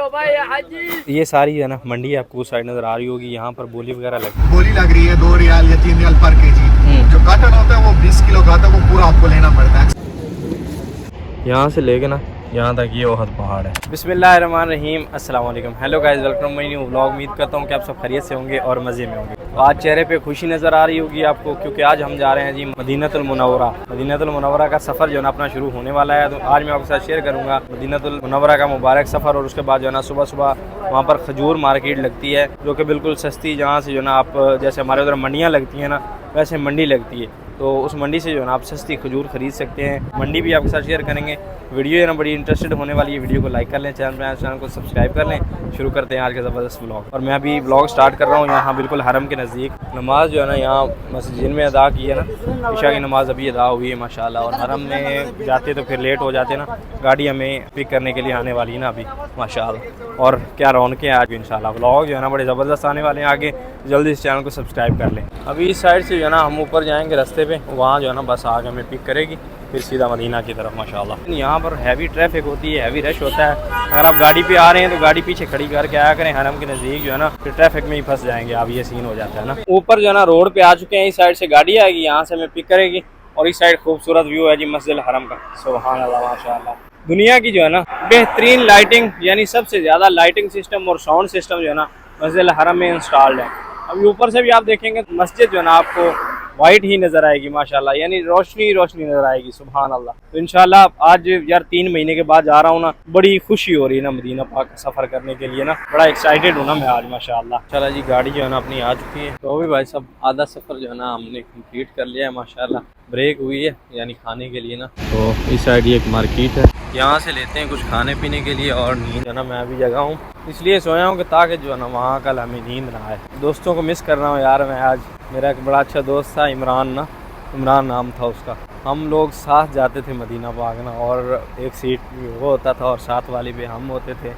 भाई हाजी। ये सारी है ना मंडी आपको उस साइड नजर आ रही होगी। यहाँ पर बोली वगैरह बोली लग रही है 2 रियाल या 3 रियाल पर केजी। जो काटन होता है वो 20 किलो का आता है, वो पूरा आपको लेना पड़ता है। यहाँ से लेके ना यहाँ तक ये ओहद पहाड़ है। बिस्मिल्लाहिर्रहमानिर्रहीम, अस्सलाम वालेकुम, hello guys, welcome my new vlog. उम्मीद करता हूँ कि आप सब खैरियत से होंगे और मज़े में होंगे। तो आज चेहरे पे खुशी नज़र आ रही होगी आपको, क्योंकि आज हम जा रहे हैं जी मदीनतुल मुनव्वरा। मदीनतुल मुनव्वरा का सफ़र जो है ना अपना शुरू होने वाला है। तो आज मैं आपके साथ शेयर करूँगा मदीनतुल मुनव्वरा का मुबारक सफ़र। और उसके बाद जो है ना सुबह सुबह वहाँ पर खजूर मार्केट लगती है, जो कि बिल्कुल सस्ती, जहाँ से जो है ना आप जैसे हमारे उधर मंडियाँ लगती हैं ना, वैसे मंडी लगती है। तो उस मंडी से जो है ना आप सस्ती खजूर ख़रीद सकते हैं। मंडी भी आपके साथ शेयर करेंगे। वीडियो है ना बड़ी इंटरेस्टेड होने वाली है। वीडियो को लाइक कर लें, चैनल को सब्सक्राइब कर लें। शुरू करते हैं आज का ज़बरदस्त व्लॉग। और मैं अभी व्लॉग स्टार्ट कर रहा हूँ यहाँ बिल्कुल हरम के नज़दीक। नमाज़ जो है ना यहाँ मस्जिद में अदा की है ना, इशा की नमाज़ अभी अदा हुई है माशाल्लाह। और हरम में जाते तो फिर लेट हो जाते ना, गाड़ी हमें पिक करने के लिए आने वाली है ना अभी माशाल्लाह। और क्या रौनकें आज इंशाल्लाह। व्लॉग जो है ना बड़े ज़बरदस्त आने वाले हैं आगे। जल्दी इस चैनल को सब्सक्राइब कर लें। अभी इस साइड से जो है ना हम ऊपर जाएंगे रास्ते पे, वहाँ जो है ना बस आगे हमें पिक करेगी, फिर सीधा मदीना की तरफ माशाल्लाह। यहाँ पर हैवी ट्रैफिक होती है, हैवी रश होता है। अगर आप गाड़ी पे आ रहे हैं तो गाड़ी पीछे खड़ी करके आया करें हरम के नज़दीक, जो है ना फिर ट्रैफिक में ही फंस जाएंगे आप। ये सीन हो जाता है ना। ऊपर जो है ना रोड पे आ चुके हैं, इस साइड से गाड़ी आएगी, यहाँ से हमें पिक करेगी। और इस साइड खूबसूरत व्यू है जी मस्जिद हरम का। सुभान अल्लाह माशाल्लाह। दुनिया की जो है ना बेहतरीन लाइटिंग, यानी सबसे ज़्यादा लाइटिंग सिस्टम और साउंड सिस्टम जो है ना मस्जिद हरम में इंस्टॉल्ड है। अभी ऊपर से भी आप देखेंगे मस्जिद जो है ना आपको वाइट ही नज़र आएगी माशाल्लाह, यानी रोशनी रोशनी नज़र आएगी। सुभान अल्लाह। तो इंशाल्लाह आज यार 3 महीने के बाद जा रहा हूँ ना, बड़ी खुशी हो रही है ना मदीना पाक का सफ़र करने के लिए ना, बड़ा एक्साइटेड हूँ ना मैं आज माशाल्लाह। चला जी गाड़ी जो है ना अपनी आ चुकी है। तो अभी भाई साहब आधा सफ़र जो है ना हमने कंप्लीट कर लिया है माशाल्लाह। ब्रेक हुई है यानी खाने के लिए ना। तो इस साइड ये एक मार्केट है, यहाँ से लेते हैं कुछ खाने पीने के लिए। और नींद जो है ना मैं अभी जगह हूँ इसलिए सोया हूँ कि ताकि जो है ना वहाँ कल हमें नींद ना आए। दोस्तों को मिस कर रहा हूँ यार मैं आज। मेरा एक बड़ा अच्छा दोस्त था इमरान नाम था उसका। हम लोग साथ जाते थे मदीना पाक ना, और एक सीट वो होता था और साथ वाली पे हम होते थे।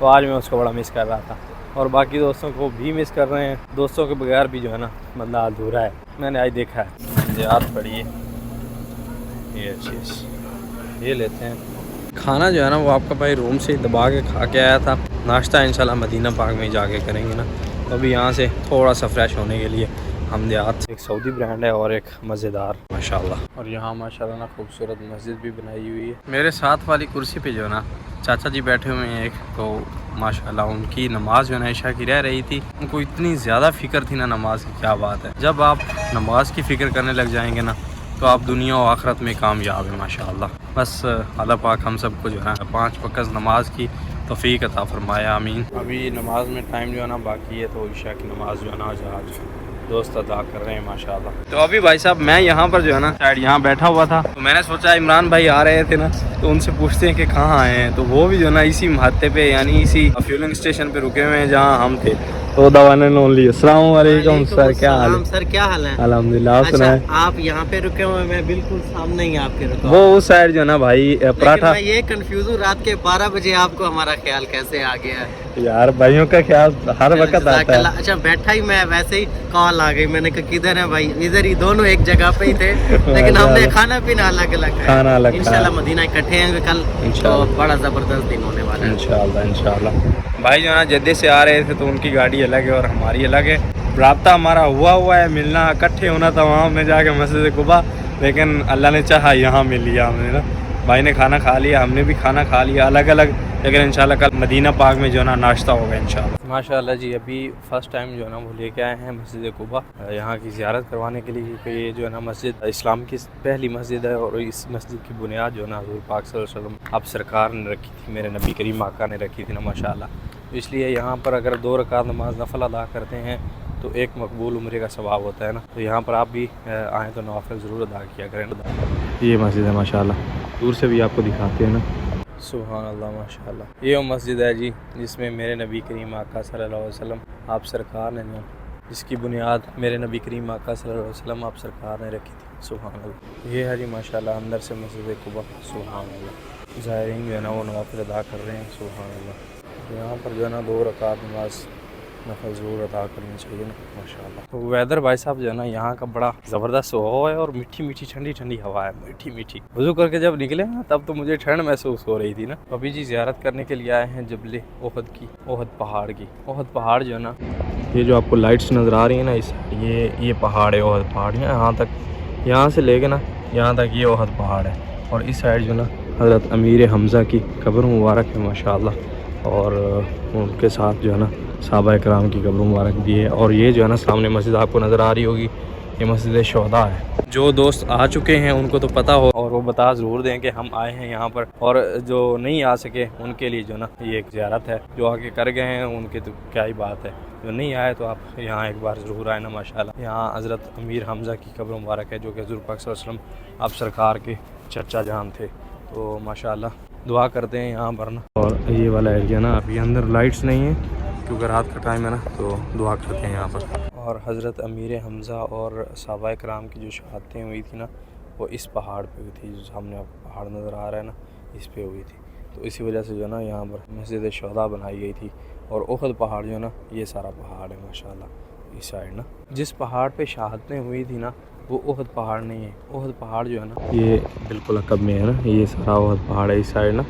तो आज मैं उसको बड़ा मिस कर रहा था और बाकी दोस्तों को भी मिस कर रहे हैं। दोस्तों के बगैर भी जो है ना बंदा अधूरा है। मैंने आज देखा है याद पड़ी है ये चीज़, ये लेते हैं। खाना जो है ना वो आपका भाई रूम से दबा के खा के आया था। नाश्ता इंशाल्लाह मदीना पाक में ही जाके करेंगे ना। तो अभी यहाँ से थोड़ा सा फ्रेश होने के लिए हम देहात एक सऊदी ब्रांड है और एक मज़ेदार माशाल्लाह। और यहाँ माशाल्लाह ना खूबसूरत मस्जिद भी बनाई हुई है। मेरे साथ वाली कुर्सी पे जो है ना चाचा जी बैठे हुए हैं एक, तो माशाल्लाह उनकी नमाज जो है ना इशा की रह रही थी। उनको इतनी ज़्यादा फ़िक्र थी ना नमाज की, क्या बात है। जब आप नमाज की फ़िक्र करने लग जाएंगे ना तो आप दुनिया और आखिरत में कामयाब है माशाल्लाह। बस अल्लाह पाक हम सबको जो है 5 वक़्त नमाज की तौफ़ीक अता फरमाया, आमीन। अभी नमाज में टाइम जो है ना बाकी है, तो इशा की नमाज जो है ना आज दोस्त अदा कर रहे हैं माशाल्लाह। तो अभी भाई साहब मैं यहाँ पर जो है ना शायद यहाँ बैठा हुआ था, तो मैंने सोचा इमरान भाई आ रहे थे ना, तो उनसे पूछते हैं कि कहाँ आए हैं। तो वो भी जो है ना इसी महत्ते पे यानी इसी फ्यूलिंग स्टेशन पे रुके हुए हैं जहाँ हम थे। तो दवान ओनली। अस्सलाम वालेकुम सर, क्या हाल है? सर क्या हाल है? अल्हम्दुलिल्लाह। आप सुनाएं? आप यहाँ पे रुके हुए, मैं बिल्कुल सामने ही आपके रुका। वो उस साइड जो है ना भाई पराठा। मैं ये कंफ्यूज हूँ, रात के 12 बजे आपको हमारा ख्याल कैसे आ गया है? यार भाइयों का ख्याल हर वक्त आता है। अच्छा बैठा ही मैं वैसे ही कॉल आ गई, मैंने कहा किधर है भाई? इधर ही दोनों एक जगह पे ही थे लेकिन हमने खाना पीना अलग अलग खाना अलग। इंशाल्लाह मदीना इकट्ठे हैं कल, तो बड़ा जबरदस्त दिन होने वाला है इंशाल्लाह। भाई जो है ना जद्दे से आ रहे थे तो उनकी गाड़ी अलग है और हमारी अलग है। राब्ता हमारा हुआ है, मिलना इकट्ठे होना था वहाँ में जाके मस्जिद कुबा, लेकिन अल्लाह ने चाहा यहाँ मिल लिया हमने ना। भाई ने खाना खा लिया, हमने भी खाना खा लिया अलग अलग, लेकिन इंशाल्लाह कल मदीना पाक में जो है ना नाश्ता होगा इंशाल्लाह। माशाल्लाह जी अभी फ़र्स्ट टाइम जो है ना वो लेके आए हैं मस्जिद कुबा यहाँ की ज़ियारत करवाने के लिए, क्योंकि ये जो है ना मस्जिद इस्लाम की पहली मस्जिद है। और इस मस्जिद की बुनियाद जो है ना हुज़ूर पाक सल्लल्लाहु अलैहि वसल्लम आप सरकार ने रखी थी, मेरे नबी करीम आका ने रखी थी ना माशाल्लाह। इसलिए यहाँ पर अगर 2 रकात नमाज नफल अदा करते हैं तो एक मकबूल उम्रे का सवाब होता है ना। तो यहाँ पर आप भी आएँ तो नवाफिल ज़रूर अदा किया करें। ये मस्जिद है माशाल्लाह, दूर से भी आपको दिखाते हैं ना। सुभान अल्लाह माशाल्लाह। ये वो मस्जिद है जी जिसमें मेरे नबी करीम आका सल्लल्लाहु अलैहि वसल्लम आप सरकार ने जो जिसकी बुनियाद मेरे नबी करीम आका सल्लल्लाहु अलैहि वसल्लम आप सरकार ने रखी थी। सुभान अल्लाह। ये है जी माशाल्लाह अंदर से मस्जिद कुबा। सुभान अल्लाह। ज़ायरीन जो है ना वो नवाफिल अदा कर रहे हैं। सुभान अल्लाह। यहाँ पर जो है ना 2 रकात नमाज नफल ज़रूर अदा करनी चाहिए ना माशाल्लाह। तो वेदर भाई साहब जो है ना यहाँ का बड़ा ज़बरदस्त हवा है और मीठी मीठी ठंडी ठंडी हवा है, मीठी मीठी। वज़ू करके जब निकले ना तब तो मुझे ठंड महसूस हो रही थी ना। अभी जी ज़ियारत करने के लिए आए हैं जबले ओहद की, ओहद पहाड़ की। ओहद पहाड़ जो है ना, ये जो आपको लाइट्स नज़र आ रही है ना, इस ये पहाड़ है ओहद पहाड़। यहाँ तक, यहाँ से लेके ना यहाँ तक ये ओहद पहाड़ है। और इस साइड जो ना हज़रत अमीर हमज़ा की कब्र मुबारक है माशाल्लाह। और उनके साथ जो है ना सहाबा इकराम की कब्र मुबारक भी है। और ये जो है ना सामने मस्जिद आपको नज़र आ रही होगी, ये मस्जिद शुहदा है। जो दोस्त आ चुके हैं उनको तो पता हो और वो बता ज़रूर दें कि हम आए हैं यहाँ पर। और जो नहीं आ सके उनके लिए जो ना ये एक ज़ियारत है। जो आके कर गए हैं उनकी तो क्या ही बात है, जो नहीं आए तो आप यहाँ एक बार ज़रूर आए ना माशाल्लाह। यहाँ हज़रत अमीर हमज़ा की कब्र मुबारक है जो कि हुज़ूर पाक सल्लल्लाहु अलैहि वसल्लम आप सरकार के चचा जान थे। तो माशाल्लाह दुआ करते हैं यहाँ पर ना। और ये वाला एरिया ना अभी अंदर लाइट्स नहीं है क्योंकि रात का टाइम है ना, तो दुआ करते हैं यहाँ पर। और हज़रत अमीर हमज़ा और सहाबा इकराम की जो शहादतें हुई थी ना वो इस पहाड़ पे हुई थी। जो सामने आपको पहाड़ नज़र आ रहा है ना, इस पे हुई थी। तो इसी वजह से जो है ना यहाँ पर मस्जिद शुहदा बनाई गई थी। और ओहद पहाड़ जो है ना, ये सारा पहाड़ है माशाल्लाह। इस साइड ना जिस पहाड़ पे शहादतें हुई थी ना वो ओहद पहाड़ नहीं है। ओहद पहाड़ जो है ना ये बिल्कुल अकब में है ना, ये सारा ओहद पहाड़ है। इस साइड ना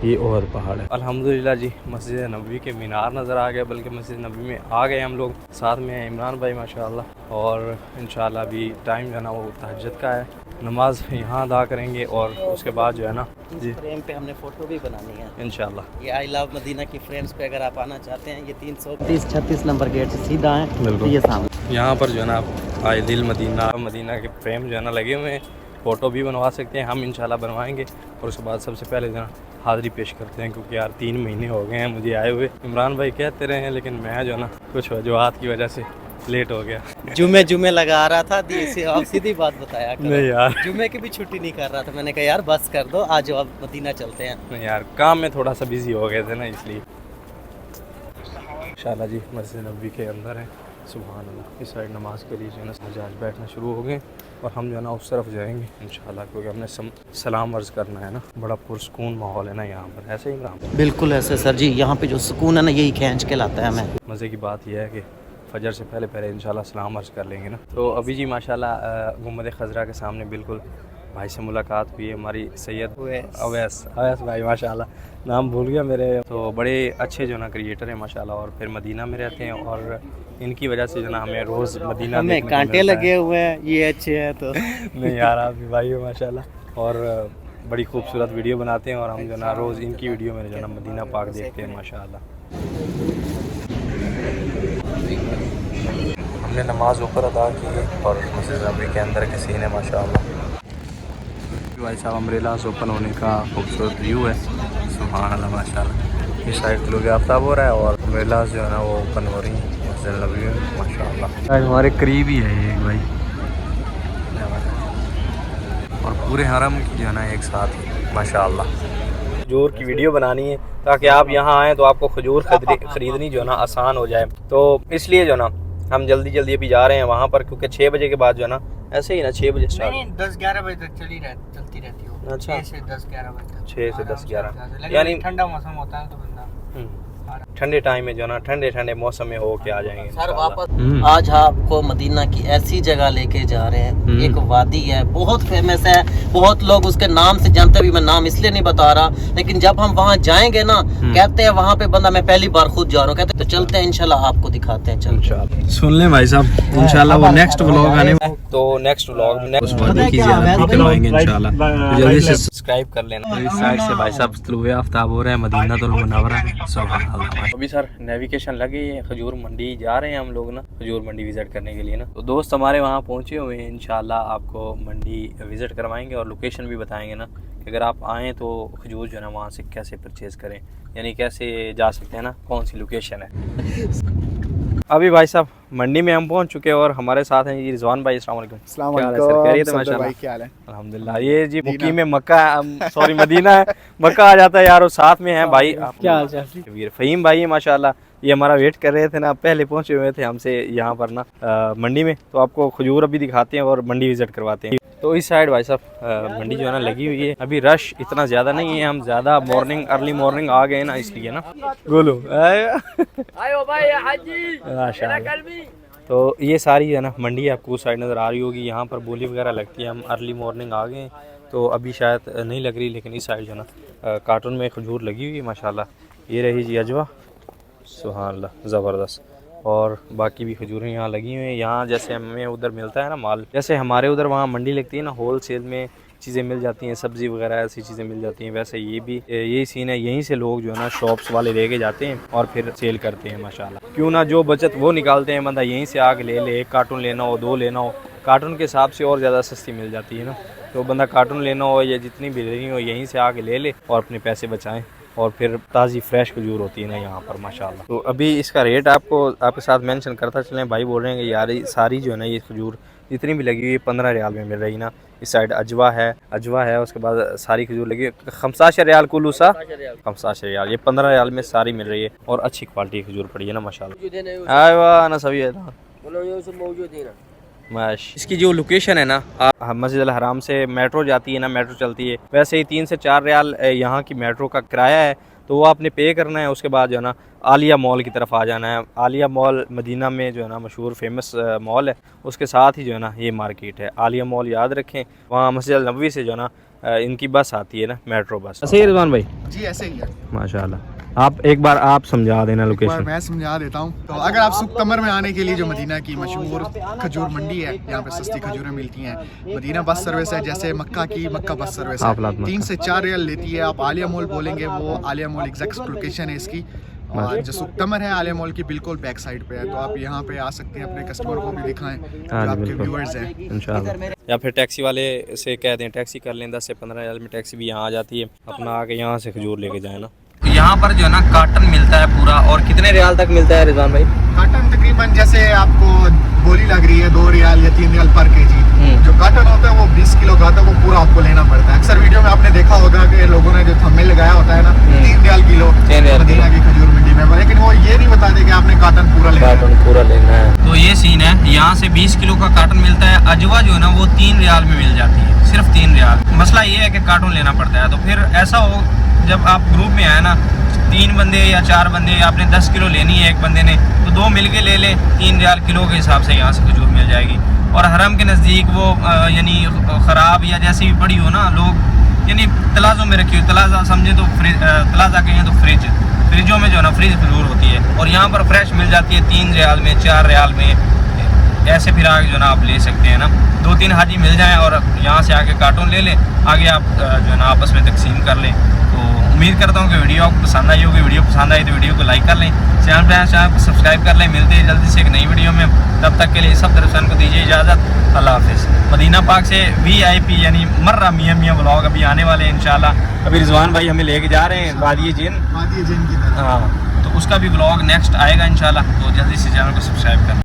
ये ओहद पहाड़ है। अल्हम्दुलिल्लाह जी मस्जिद नबवी के मीनार नज़र आ गए, बल्कि मस्जिद नबवी में आ गए हम लोग। साथ में है इमरान भाई माशाल्लाह। और इंशाल्लाह अभी टाइम जो है ना वो तहज्जुद का है, नमाज यहाँ अदा करेंगे और उसके बाद जो है ना जी फ्रेम पे हमने फ़ोटो भी बनानी है इंशाल्लाह। ये आई लव मदीना की फ्रेम्स पे अगर आप आना चाहते हैं, ये 336 नंबर गेट से सीधा है, बिल्कुल ये सामने। यहाँ पर जो है ना आप आए दिल मदीना, मदीना के फ्रेम जो है ना लगे हुए हैं। फ़ोटो भी बनवा सकते हैं, हम इंशाल्लाह बनवाएंगे। और उसके बाद सबसे पहले जो है हाज़िरी पेश करते हैं, क्योंकि यार 3 महीने हो गए हैं मुझे आए हुए। इमरान भाई कहते रहे हैं लेकिन मैं जो है ना कुछ वजूहात की वजह से लेट हो गया। जुमे लगा रहा था, आप सीधी बात बताया करो। नहीं यार, जुमे की भी छुट्टी नहीं कर रहा था। मैंने कहा यार बस कर दो, आज अब मदीना चलते हैं। नहीं यार, काम में थोड़ा सा बिजी हो गए थे ना, इसलिए। इंशाल्लाह जी मस्जिद नबवी के अंदर है। सुभान अल्लाह। इस साइड नमाज के लिए जो है ना हजाज बैठना शुरू हो गए और हम जो है ना उस तरफ जाएंगे इंशाल्लाह, क्योंकि हमने सलाम अर्ज़ करना है ना। बड़ा पुरसकून माहौल है ना यहाँ पर, ऐसे ही इमरान। बिल्कुल ऐसे सर जी, यहाँ पे जो सुकून है ना यही खींच के लाता है हमें। मज़े की बात यह है कि फजर से पहले इंशाल्लाह सलाम अर्ज़ कर लेंगे ना। तो अभी जी माशाल्लाह गुंबद खज़रा के सामने बिल्कुल भाई से मुलाकात हुई है हमारी, सैयद अवैस भाई माशाल्लाह, नाम भूल गया मेरे। तो बड़े अच्छे जो ना क्रिएटर हैं माशाल्लाह, और फिर मदीना में रहते हैं और इनकी वजह से जो ना हमें रोज़ मदीना हमें कांटे लगे हुए हैं, ये अच्छे हैं तो नहीं यार, आप भी भाई हो माशाल्लाह। और बड़ी खूबसूरत वीडियो बनाते हैं और हम जो ना रोज़ इनकी वीडियो में जो ना मदीना पाक देखते हैं माशाल्लाह। हमने नमाज ऊपर अदा की है और मस्जिद नबवी के अंदर के सीन है माशाल्लाह। भाई साहब अम्ब्रेलास ओपन होने का खूबसूरत व्यू है, सुभान अल्लाह माशाल्लाह। इस साइड लोग आफ्ताब हो रहा है और अम्ब्रेलास जो है ना वो ओपन हो रही है मस्जिद नबवी में माशाल्लाह। हमारे करीब ही है ये भाई, और पूरे हरम की जो है ना एक साथ माशाल्लाह। खजूर की वीडियो बनानी है ताकि आप यहाँ आएँ तो आपको खजूर खरीदनी जो है ना आसान हो जाए। तो इसलिए जो ना हम जल्दी अभी जा रहे हैं वहाँ पर, क्योंकि 6 बजे के बाद जो है ना ऐसे ही ना 6 बजे स्टार्ट, 10-11 बजे तक चलती रहती हो। अच्छा 6 से 10-11 बजे तक, 6 से 10-11 यानी ठंडा मौसम होता है तो बंदा ठंडे टाइम में जो है ना ठंडे मौसम में हो के आ जाएंगे सर वापस। आज आपको मदीना की ऐसी जगह लेके जा रहे हैं, एक वादी है बहुत फेमस है, बहुत लोग उसके नाम से जानते भी। मैं नाम इसलिए नहीं बता रहा, लेकिन जब हम वहाँ जाएंगे ना कहते हैं वहाँ पे बंदा, मैं पहली बार खुद जा रहा हूँ, कहते तो चलते हैं इंशाल्लाह आपको दिखाते हैं। चल सुन ले भाई साहब, इंशाल्लाह वो नेक्स्ट व्लॉग आने, तो नेक्स्ट व्लॉग में उस वादी की ज़ियारत भी करवाएंगे इंशाल्लाह। जल्दी से सब्सक्राइब कर लेना। इस साइड से भाई साहब तुलुए आफ्ताब हो रहा है मदीनातुल मुनव्वरा में, सुभान अल्लाह। अभी सर नेविगेशन लगी है, खजूर मंडी जा रहे हैं हम लोग ना, खजूर मंडी विज़िट करने के लिए ना। तो दोस्त हमारे वहाँ पहुँचे हुए हैं, इंशाल्लाह आपको मंडी विज़िट करवाएंगे और लोकेशन भी बताएंगे ना कि अगर आप आएँ तो खजूर जो है ना वहाँ से कैसे परचेज़ करें, यानी कैसे जा सकते हैं ना, कौन सी लोकेशन है। अभी भाई साहब मंडी में हम पहुंच चुके हैं और हमारे साथ हैं ये रिजवान भाई। अस्सलाम वालेकुम। अस्सलाम क्या हाल है सर? खैरियत है वालेकुम माशाल्लाह? भाई, क्या हाल है? अल्हम्दुलिल्लाह। ये जी मुकी में मक्का, सॉरी मदीना है, मक्का आ जाता है यार। और साथ में है भाई, क्या हाल चाल? वीर फ़हीम भाई है माशाल्लाह। ये हमारा वेट कर रहे थे ना, पहले पहुंचे हुए थे हमसे यहाँ पर ना मंडी में। तो आपको खजूर अभी दिखाते हैं और मंडी विजिट करवाते हैं। तो इस साइड भाई साहब मंडी जो है ना लगी हुई है। अभी रश इतना ज़्यादा नहीं है, हम ज़्यादा अर्ली मॉर्निंग आ गए ना, इसलिए ना। गोलू आयो भाई हाजी माशाल्लाह। तो ये सारी है ना मंडी आपको उस साइड नज़र आ रही होगी। यहाँ पर बोली वगैरह लगती है। हम अर्ली मॉर्निंग आ गए तो अभी शायद नहीं लग रही, लेकिन इस साइड जो है ना कार्टून में खजूर लगी हुई है माशाल्लाह। ये रही जी अजवा, सुभान अल्लाह, ज़बरदस्त। और बाकी भी खजूरें यहाँ लगी हुई हैं। यहाँ जैसे हमें उधर मिलता है ना माल, जैसे हमारे उधर वहाँ मंडी लगती है ना, होल सेल में चीज़ें मिल जाती हैं, सब्ज़ी वगैरह ऐसी चीज़ें मिल जाती हैं। वैसे ये भी यही सीन है, यहीं से लोग जो है ना शॉप्स वाले लेके जाते हैं और फिर सेल करते हैं माशाल्लाह। क्यों ना जो बचत वो निकालते हैं, बंदा यहीं से आके ले, एक कार्टून लेना हो, 2 लेना हो, कार्टून के हिसाब से और ज़्यादा सस्ती मिल जाती है ना। तो बंदा कार्टून लेना हो या जितनी भी लेनी हो, यहीं से आके ले और अपने पैसे बचाएँ। और फिर ताज़ी फ्रेश खजूर होती है ना यहाँ पर माशाल्लाह। तो अभी इसका रेट आपके साथ मेंशन करता चलें। भाई बोल रहे हैं कि यार सारी जो है ना ये खजूर जितनी भी लगी हुई है 15 रियाल में मिल रही ना। इस साइड अजवा है, उसके बाद सारी खजूर लगी है 15 रियाल कुलूसा, 15 रियाल। ये 15 रियाल में सारी मिल रही है और अच्छी क्वालिटी की खजूर पड़ी है ना माशाल्लाह। ना सभी है इसकी जो लोकेशन है ना, मस्जिद अल हराम से मेट्रो जाती है ना, मेट्रो चलती है। वैसे ही 3 से 4 रियाल यहाँ की मेट्रो का किराया है, तो वो आपने पे करना है। उसके बाद जो है ना आलिया मॉल की तरफ आ जाना है। आलिया मॉल मदीना में जो है ना मशहूर फेमस मॉल है, उसके साथ ही जो है ना ये मार्केट है। आलिया मॉल याद रखें, वहाँ मस्जिद अल नबवी से जो है ना इनकी बस आती है ना, मेट्रो बस। सही है रिजवान भाई? जी ऐसे ही है माशाल्लाह। आप एक बार आप समझा देना लोकेशन। मैं समझा देता हूँ। तो अगर आप सुख तमर में आने के लिए, जो मदीना की मशहूर खजूर मंडी है, यहाँ पे सस्ती खजूरें मिलती हैं। मदीना बस सर्विस है, जैसे मक्का बस सर्विस है, 3 से 4 रियाल लेती है। आप आलिया मॉल बोलेंगे, वो आलिया मॉल एग्जैक्ट लोकेशन है इसकी। और जो सुख तमर है आलिया मॉल की बिल्कुल बैक साइड पे है। तो आप यहाँ पे आ सकते हैं, अपने कस्टमर को भी दिखाएं जो आपके व्यूअर्स हैं इंशाल्लाह। या फिर टैक्सी वाले से कह दें टैक्सी कर लें, 10 से 15 रियाल में टैक्सी भी यहाँ आ जाती है। अपना आके यहाँ से खजूर लेके जाए ना। यहाँ पर जो है ना कार्टन मिलता है पूरा। और कितने रियाल तक मिलता है रिजवान भाई? कार्टन तकरीबन जैसे आपको बोली लग रही है 2 रियाल या 3 रियाल पर केजी। जो कार्टन होता है वो 20 किलो का आता है, वो पूरा आपको लेना पड़ता है। अक्सर वीडियो में आपने देखा होगा कि लोगों ने जो थंबनेल लगाया होता है ना, 3 रियाल किलो मदीना की खजूर मंडी में, लेकिन वो ये नहीं बताते कि आपने कार्टन पूरा लेना है। तो ये सीन है, यहाँ से 20 किलो का कार्टन मिलता है। अजवा जो है ना वो 3 रियाल में मिल जाती है, सिर्फ 3 रियाल। मसला ये है कि कार्टन लेना पड़ता है। तो फिर ऐसा हो, जब आप ग्रुप में आए ना, 3 बंदे या 4 बंदे, आपने 10 किलो लेनी है एक बंदे ने, तो 2 मिलके ले ले, 3 रियाल किलो के हिसाब से यहाँ से खजूर मिल जाएगी। और हरम के नज़दीक वो यानी ख़राब या जैसी भी पड़ी हो ना, लोग यानी तलाज़ों में रखी हो, तलाज़ा समझे तो तलाज़ा कहें तो फ्रिजों में जो है ना फ्रिज खजूर होती है। और यहाँ पर फ्रेश मिल जाती है 3 रियाल में, 4 रियाल में। ऐसे फिर आगे जो ना आप ले सकते हैं ना, 2-3 हाजी मिल जाएं और यहाँ से आगे कार्टून ले लें, आगे आप जो है ना आपस में तकसीम कर लें। तो उम्मीद करता हूँ कि वीडियो आपको पसंद आई होगी। वीडियो पसंद आई तो वीडियो को लाइक कर लें, चैनल को सब्सक्राइब कर लें। मिलते हैं जल्दी से एक नई वीडियो में, तब तक के लिए सब तरफ को दीजिए इजाज़त। अल्लाह हाफिज़। मदीना पाक से VIP यानी मर्रा मियाँ व्लॉग अभी आने वाले हैं इंशाल्लाह। अभी रिजवान भाई हमें लेके जा रहे हैं वादिये जिन की तरफ। हाँ, तो उसका भी व्लॉग नेक्स्ट आएगा इंशाल्लाह। तो जल्दी से चैनल को सब्सक्राइब कर